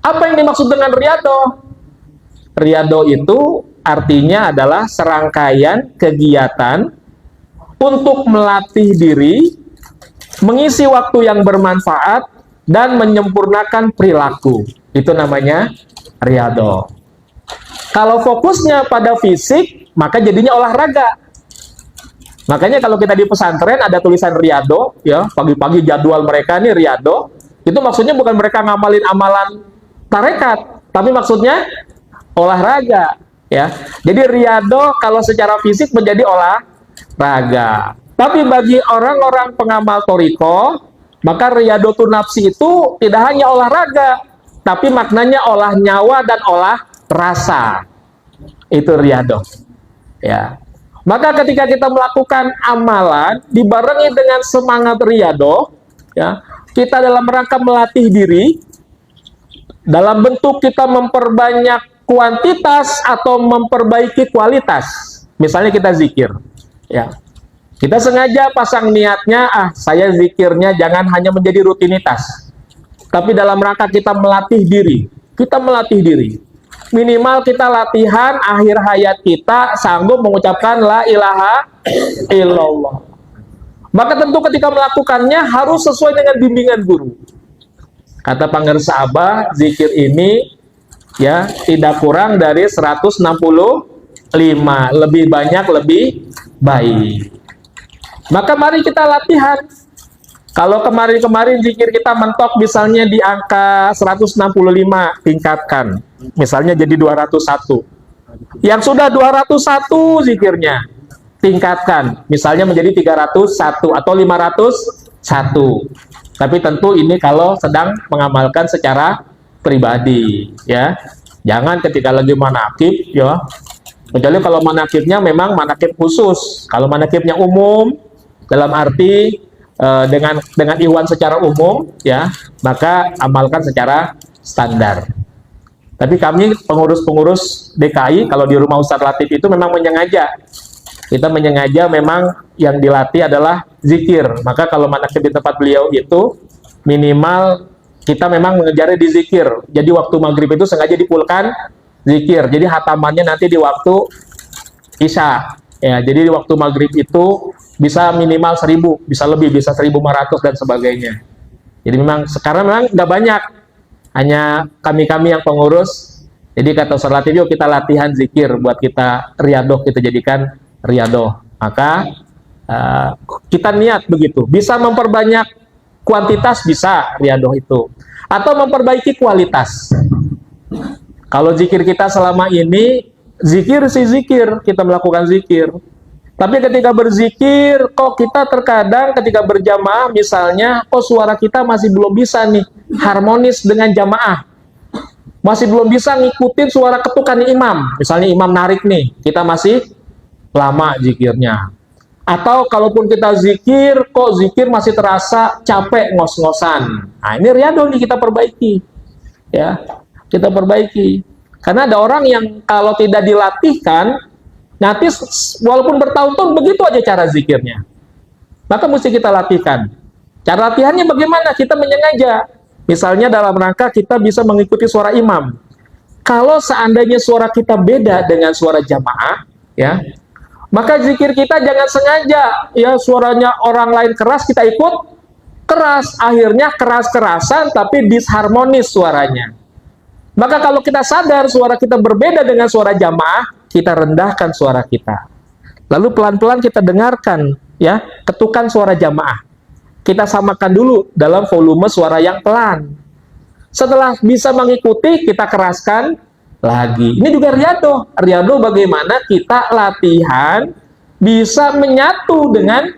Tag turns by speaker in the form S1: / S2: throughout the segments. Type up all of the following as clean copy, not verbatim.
S1: Apa yang dimaksud dengan riyadhah? Riyadhah itu artinya adalah serangkaian kegiatan untuk melatih diri, mengisi waktu yang bermanfaat, dan menyempurnakan perilaku. Itu namanya riyadhah. Kalau fokusnya pada fisik, maka jadinya olahraga. Makanya kalau kita di pesantren ada tulisan riyadhah, ya, pagi-pagi jadwal mereka nih riyadhah, itu maksudnya bukan mereka ngamalin amalan tarekat, tapi maksudnya olahraga, ya. Jadi riyadhah kalau secara fisik menjadi olahraga. Tapi bagi orang-orang pengamal thariqah, maka riyadhatun nafsi itu tidak hanya olahraga, tapi maknanya olah nyawa dan olah rasa. Itu riyadhah. Ya. Maka ketika kita melakukan amalan dibarengi dengan semangat riyadhah, ya, kita dalam rangka melatih diri dalam bentuk kita memperbanyak kuantitas atau memperbaiki kualitas. Misalnya kita zikir, ya. Kita sengaja pasang niatnya, saya zikirnya jangan hanya menjadi rutinitas, tapi dalam rangka kita melatih diri. Kita melatih diri. Minimal kita latihan akhir hayat kita sanggup mengucapkan la ilaha illallah. Maka tentu ketika melakukannya harus sesuai dengan bimbingan guru. Kata Pangersa Abah, zikir ini ya tidak kurang dari 165, lebih banyak lebih baik. Maka mari kita latihan. Kalau kemarin-kemarin zikir kita mentok misalnya di angka 165, tingkatkan. Misalnya jadi 201. Yang sudah 201 zikirnya, tingkatkan. Misalnya menjadi 301 atau 501. Tapi tentu ini kalau sedang mengamalkan secara pribadi, ya. Jangan ketika lagi manakib, ya. Kecuali kalau manakibnya memang manakib khusus. Kalau manakibnya umum, dalam arti dengan ihwan secara umum, ya, maka amalkan secara standar. Tapi kami pengurus-pengurus DKI kalau di rumah Ustadz Latif itu memang menyengaja. Kita menyengaja memang yang dilatih adalah zikir. Maka kalau manakib di tempat beliau itu minimal kita memang mengejarnya di zikir. Jadi waktu maghrib itu sengaja dipulkan zikir. Jadi hatamannya nanti di waktu isya. Ya, jadi di waktu maghrib itu bisa minimal 1000, bisa lebih, bisa 1500 dan sebagainya. Jadi memang sekarang memang nggak banyak, hanya kami-kami yang pengurus. Jadi kata Ustaz Latif, yuk kita latihan zikir buat kita riyadhah, kita jadikan riyadhah. Maka kita niat begitu, bisa memperbanyak kuantitas, bisa riyadhah itu, atau memperbaiki kualitas. Kalau zikir kita selama ini zikir sih zikir, kita melakukan zikir. Tapi ketika berzikir, kok kita terkadang ketika berjamaah misalnya, kok suara kita masih belum bisa nih harmonis dengan jamaah. Masih belum bisa ngikutin suara ketukan imam. Misalnya imam narik nih, kita masih lama zikirnya. Atau kalaupun kita zikir, kok zikir masih terasa capek, ngos-ngosan. Nah, ini riyadhah nih kita perbaiki. Ya, kita perbaiki. Karena ada orang yang kalau tidak dilatihkan, nanti walaupun bertahun-tahun begitu aja cara zikirnya. Maka mesti kita latihkan. Cara latihannya bagaimana? Kita menyengaja. Misalnya dalam rangka kita bisa mengikuti suara imam. Kalau seandainya suara kita beda dengan suara jamaah, ya, maka zikir kita jangan sengaja, ya, suaranya orang lain keras kita ikut keras, akhirnya keras-kerasan tapi disharmonis suaranya. Maka kalau kita sadar suara kita berbeda dengan suara jamaah, kita rendahkan suara kita. Lalu pelan-pelan kita dengarkan, ya, ketukan suara jamaah. Kita samakan dulu dalam volume suara yang pelan. Setelah bisa mengikuti, kita keraskan lagi. Ini juga riyadhah. Riyadhah bagaimana kita latihan bisa menyatu dengan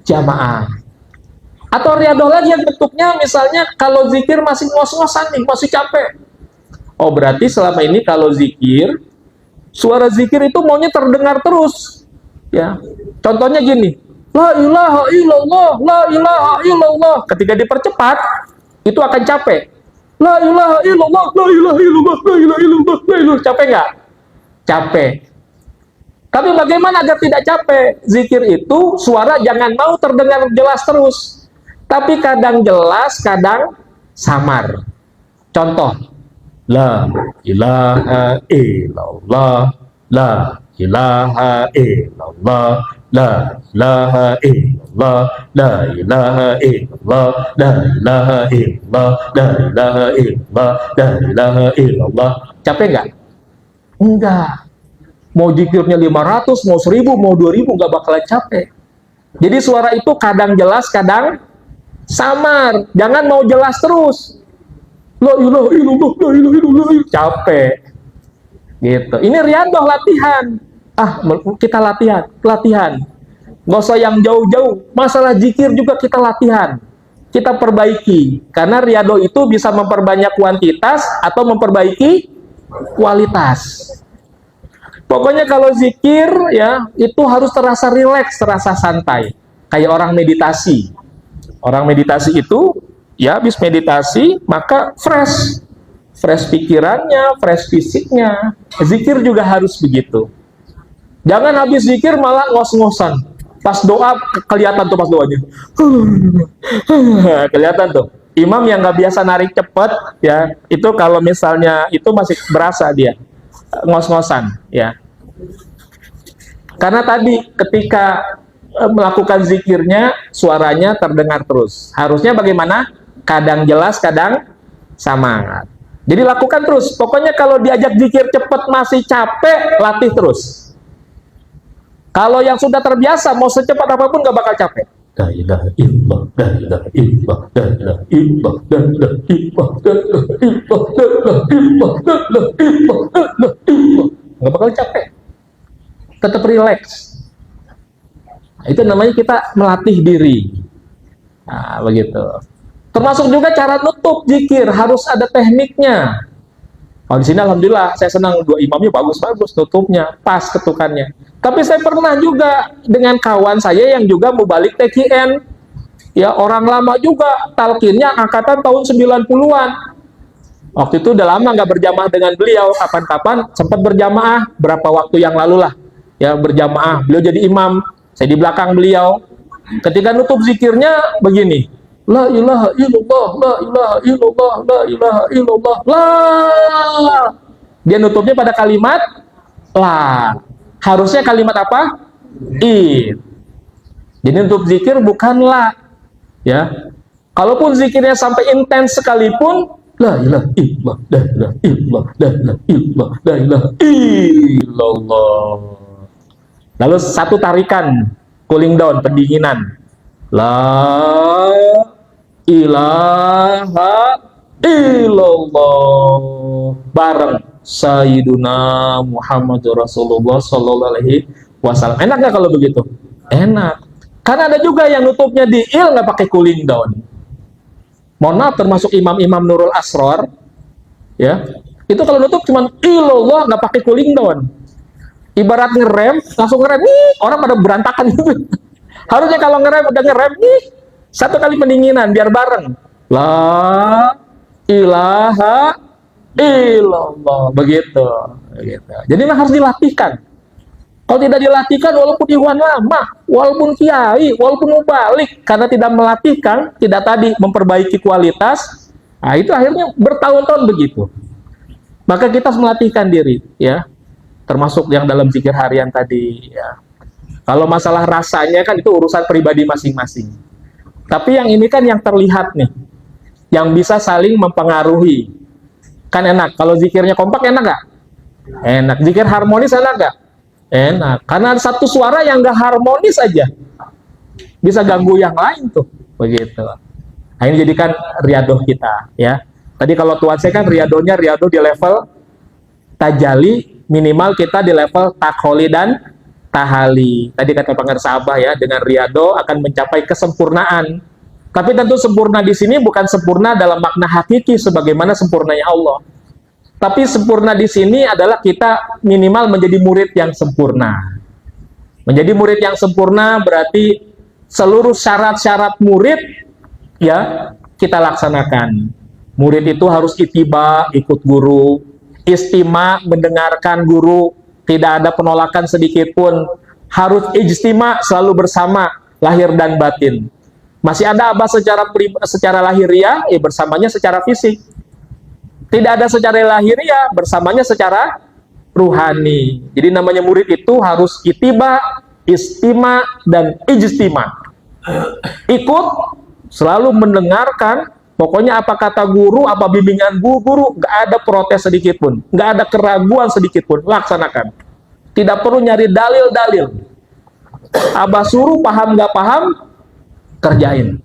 S1: jamaah. Atau riyadhah lagi yang bentuknya misalnya kalau zikir masih ngos-ngosan nih, masih capek. Oh, berarti selama ini kalau zikir, suara zikir itu maunya terdengar terus. Ya. Contohnya gini, la ilaha illallah, la ilaha illallah. Ketika dipercepat, itu akan capek. La ilaha illallah, la ilaha illallah, la ilaha illallah, la ilaha. Capek nggak? Capek. Tapi bagaimana agar tidak capek? Zikir itu suara jangan mau terdengar jelas terus. Tapi kadang jelas, kadang samar. Contoh, La ilaha illallah, la ilaha illallah, la ilaha illallah, la ilaha illallah, la ilaha illallah, la ilaha illallah, la ilaha illallah. Capek nggak? Enggak. Mau zikirnya 500, mau 1000, mau 2000 nggak bakalan capek. Jadi suara itu kadang jelas, kadang samar. Jangan mau jelas terus. La ilaha illallah, la ilaha illallah, capek. Gitu. Ini riadah latihan. Kita latihan. Nggak usah yang jauh-jauh. Masalah zikir juga kita latihan. Kita perbaiki. Karena riadah itu bisa memperbanyak kuantitas atau memperbaiki kualitas. Pokoknya kalau zikir ya itu harus terasa rileks, terasa santai. Kayak orang meditasi. Orang meditasi itu ya habis meditasi maka fresh pikirannya, fresh fisiknya. Zikir juga harus begitu. Jangan habis zikir malah ngos-ngosan. Pas doa kelihatan tuh pas doanya. Kelihatan tuh. Imam yang nggak biasa narik cepet ya, itu kalau misalnya itu masih berasa dia ngos-ngosan ya. Karena tadi ketika melakukan zikirnya suaranya terdengar terus. Harusnya bagaimana? Kadang jelas, kadang samar. Jadi lakukan terus. Pokoknya kalau diajak zikir cepet masih capek, latih terus. Kalau yang sudah terbiasa mau secepat apapun gak bakal capek. La ilaha illallah, la ilaha illallah, la ilaha illallah, la ilaha illallah, la ilaha illallah, la ilaha illallah, la ilaha illallah, la ilaha illallah. Gak bakal capek. Tetap rileks. Itu namanya kita melatih diri. Nah, begitu. Termasuk juga cara nutup zikir, harus ada tekniknya. Kalau di sini alhamdulillah saya senang, dua imamnya bagus-bagus nutupnya, pas ketukannya. Tapi saya pernah juga dengan kawan saya yang juga mau balik TKN. Ya, orang lama juga, talqinnya angkatan tahun 90-an. Waktu itu udah lama nggak berjamaah dengan beliau, kapan-kapan sempat berjamaah, berapa waktu yang lalu lah. Ya, berjamaah, beliau jadi imam, saya di belakang beliau. Ketika nutup zikirnya begini. La ilaha illallah, la ilaha illallah, la ilaha illallah, la. Dia nutupnya pada kalimat la. Harusnya kalimat apa? I. Jadi nutup zikir bukan la. Ya. Kalaupun zikirnya sampai intens sekalipun, la ilaha illallah, la ilaha illallah, la ilaha illallah, la ilaha illallah. Lalu satu tarikan, cooling down, pendinginan. La ilaha illallah bareng Sayyiduna Muhammad Rasulullah Sallallahu Alaihi Wasallam. Enak nggak kalau begitu? Enak. Karena ada juga yang nutupnya di il nggak pakai cooling down. Mohon maaf, termasuk imam-imam Nurul Asror, ya itu kalau nutup cuma illallah nggak pakai cooling down. Ibarat ngerem, langsung ngerem nih orang pada berantakan gitu. Harusnya kalau ngerem udah ngerem nih. Satu kali pendinginan biar bareng. La ilaha illallah. Begitu. Jadi memang harus dilatihkan. Kalau tidak dilatihkan, walaupun ikhwan lama, walaupun kiai, walaupun mubalik, karena tidak melatihkan, tidak tadi memperbaiki kualitas, nah itu akhirnya bertahun-tahun begitu. Maka kita harus melatihkan diri, ya. Termasuk yang dalam zikir harian tadi, ya. Kalau masalah rasanya kan itu urusan pribadi masing-masing. Tapi yang ini kan yang terlihat nih, yang bisa saling mempengaruhi. Kan enak, kalau zikirnya kompak enak gak? Enak. Zikir harmonis enak gak? Enak. Karena ada satu suara yang gak harmonis aja, bisa ganggu yang lain tuh. Begitu. Nah, ini jadikan riadoh kita, ya. Tadi kalau tuan saya kan riadohnya riadoh di level tajali, minimal kita di level takholi dan tahali. Tadi kata pengarsa Abah ya, dengan riado akan mencapai kesempurnaan. Tapi tentu sempurna di sini bukan sempurna dalam makna hakiki sebagaimana sempurnanya Allah. Tapi sempurna di sini adalah kita minimal menjadi murid yang sempurna. Menjadi murid yang sempurna berarti seluruh syarat-syarat murid ya kita laksanakan. Murid itu harus ittiba, ikut guru, istima, mendengarkan guru, tidak ada penolakan sedikit pun, harus ijtima, selalu bersama, lahir dan batin. Masih ada abah secara lahiriah, bersamanya secara fisik. Tidak ada secara lahiriah, bersamanya secara ruhani. Jadi namanya murid itu harus itiba, istima, dan ijtima. Ikut, selalu mendengarkan, pokoknya apa kata guru, apa bimbingan guru, nggak ada protes sedikit pun, nggak ada keraguan sedikit pun, laksanakan. Tidak perlu nyari dalil-dalil. Abah suruh, paham nggak paham, kerjain.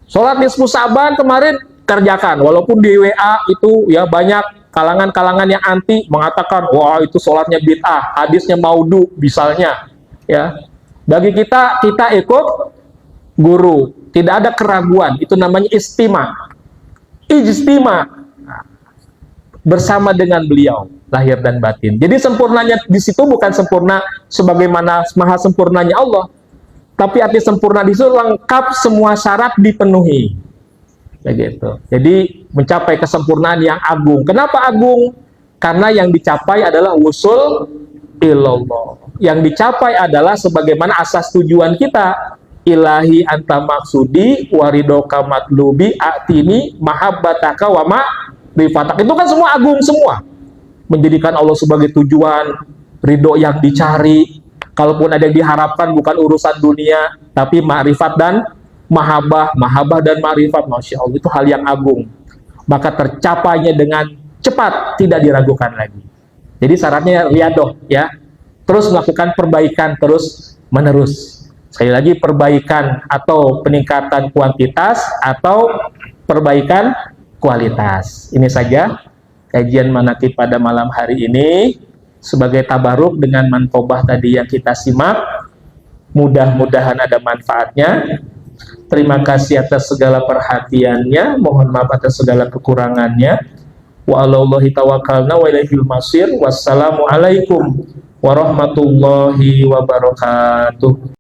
S1: Sholat nisfu Sa'ban kemarin, kerjakan. Walaupun di WA itu ya banyak kalangan-kalangan yang anti mengatakan, wah itu sholatnya bid'ah, hadisnya maudhu, misalnya. Ya, bagi kita ikut guru, tidak ada keraguan. Itu namanya istima, ijtima, bersama dengan beliau, lahir dan batin. Jadi sempurnanya di situ bukan sempurna sebagaimana maha sempurnanya Allah, tapi arti sempurna di situ lengkap, semua syarat dipenuhi. Begitu. Jadi mencapai kesempurnaan yang agung. Kenapa agung? Karena yang dicapai adalah wusul ilallah. Yang dicapai adalah sebagaimana asas tujuan kita. Ilahi anta maksudi waridoka matlubi atini mahabbataka wa ma'rifatak. Itu kan semua agung semua. Menjadikan Allah sebagai tujuan, ridho yang dicari. Kalaupun ada yang diharapkan bukan urusan dunia, tapi ma'rifat dan mahabbah dan ma'rifat, Masya Allah, itu hal yang agung. Maka tercapainya dengan cepat, tidak diragukan lagi. Jadi syaratnya riadoh, ya. Terus melakukan perbaikan terus menerus. Sekali lagi, perbaikan atau peningkatan kuantitas atau perbaikan kualitas. Ini saja kajian manaqib pada malam hari ini, sebagai tabaruk dengan manqobah tadi yang kita simak. Mudah-mudahan ada manfaatnya. Terima kasih atas segala perhatiannya, mohon maaf atas segala kekurangannya. Wa 'alallahi tawakkalna wa ilaihil masir. Wassalamualaikum warahmatullahi wabarakatuh.